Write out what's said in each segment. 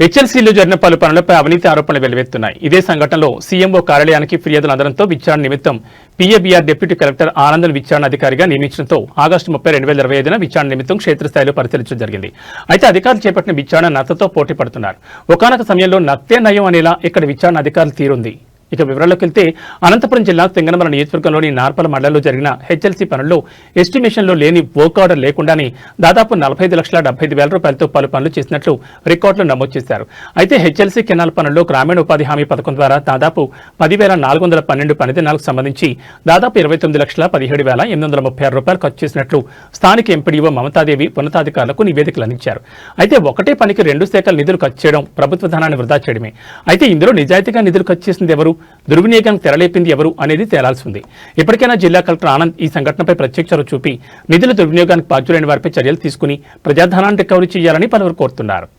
హెచ్ఎల్సీలో జరిగిన పలు పనులపై అవినీతి ఆరోపణలు వెలువెత్తున్నాయి. ఇదే సంఘటనలో సీఎంఓ కార్యాలయానికి ఫిర్యాదులు అందడంతో విచారణ నిమిత్తం పీఏబీఆర్ డిప్యూటీ కలెక్టర్ ఆనందన్ విచారణ అధికారిగా నియమించడంతో ఆగస్టు 30, 2025న విచారణ నిమిత్తం క్షేత్రస్థాయిలో పరిశీలించడం జరిగింది. అయితే అధికారులు చేపట్టిన విచారణ నత్తతో పోటీ పడుతున్నారు. ఒకానొక సమయంలో నత్తే నయం అనేలా ఇక్కడ విచారణ అధికారులు తీరుంది. ఇక వివరాల్లోకి వెళ్తే అనంతపురం జిల్లా సింగనమల నియోజకవర్గంలోని నార్పల మండలంలో జరిగిన హెచ్ఎల్సీ పనుల్లో ఎస్టిమేషన్లో లేని వర్క్ ఆర్డర్ లేకుండానే దాదాపు 45,75,000 రూపాయలతో పలు పనులు చేసినట్లు రికార్డులు నమోదు చేశారు. అయితే హెచ్ఎల్సీ కెనాల్ పనుల్లో గ్రామీణ ఉపాధి హామీ పథకం ద్వారా దాదాపు 10,412 పని దినాలకు సంబంధించి దాదాపు 29,17,836 రూపాయలు ఖర్చు చేసినట్లు స్థానిక ఎంపీడీఓ మమతాదేవి ఉన్నతాధికారులకు నివేదికలు అందించారు. అయితే ఒకటే పనికి 2 శాఖల నిధులు ఖర్చు చేయడం ప్రభుత్వ ధనాన్ని వృధా చేయడమే. అయితే ఇందులో నిజాయితీగా నిధులు ఖర్చు చేసింది ఎవరు, దుర్వినియోగానికి తెరలేపింది ఎవరు అనేది తేలాల్సి ఉంది. ఇప్పటికైనా జిల్లా కలెక్టర్ ఆనంద్ ఈ సంఘటనపై ప్రత్యేక చొరవ చూపి నిధుల దుర్వినియోగానికి బాధ్యులైన వారిపై చర్యలు తీసుకుని ప్రజాధనాన్ని రికవరీ చేయాలని పలువురు కోరుతున్నారు.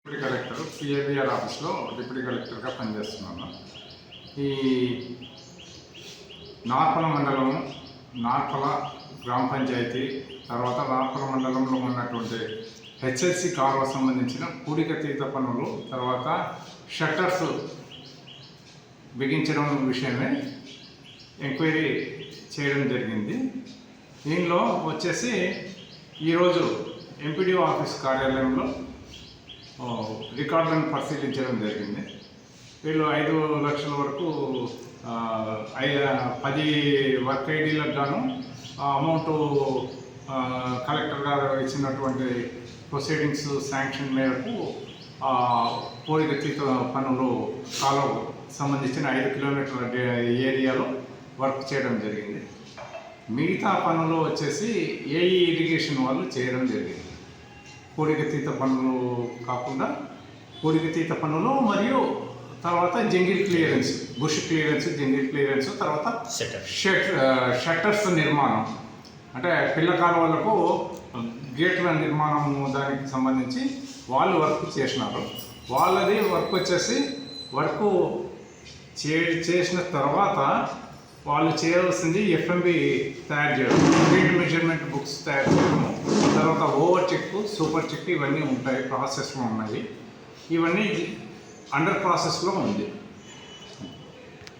డిప్యూటీ కలెక్టర్ పీఏబీఆర్ ఆఫీస్లో డిప్యూటీ కలెక్టర్గా పనిచేస్తున్నాను. ఈ నార్పల మండలం, నార్పల గ్రామ పంచాయతీ, తర్వాత నార్పల మండలంలో ఉన్నటువంటి హెచ్ఎల్సీ కాలువ సంబంధించిన పూడికతీత పనులు, తర్వాత షట్టర్స్ బిగించడం విషయమే ఎంక్వైరీ చేయడం జరిగింది. దీనిలో వచ్చేసి ఈరోజు ఎంపీడీఓ ఆఫీస్ కార్యాలయంలో రికార్డులను పరిశీలించడం జరిగింది. వీళ్ళు 5 లక్షల వరకు 10 వర్క్ ఐడీలకు గాను అమౌంట్ కలెక్టర్ గారు ఇచ్చినటువంటి ప్రొసీడింగ్స్ శాంక్షన్ మేరకు పూడికతీత పనులు కాలువ సంబంధించిన 5 కిలోమీటర్ల ఏరియాలో వర్క్ చేయడం జరిగింది. మిగతా పనులు వచ్చేసి ఏఈ ఇరిగేషన్ వాళ్ళు చేయడం జరిగింది. పూడికతీత పనులు కాకుండా పూడికతీత పనులు మరియు తర్వాత jungle clearance, bush clearance, jungle clearance, తర్వాత షట్టర్స్ నిర్మాణం, అంటే పిల్ల కాలువలకు గేట్ల నిర్మాణం, దానికి సంబంధించి వాళ్ళు వర్క్ చేసినారు. వాళ్ళది వర్క్ వచ్చేసి వర్క్ చేసిన తర్వాత వాళ్ళు చేయవలసింది ఎఫ్ఎంబి తయారు చేయడం, ఫీల్డ్ మెజర్మెంట్ బుక్స్ తయారు చేయడము, తర్వాత ఓవర్ చెక్, సూపర్ చెక్ ఇవన్నీ ఉంటాయి, ప్రాసెస్లో ఉన్నాయి. ఇవన్నీ అండర్ ప్రాసెస్లో ఉంది.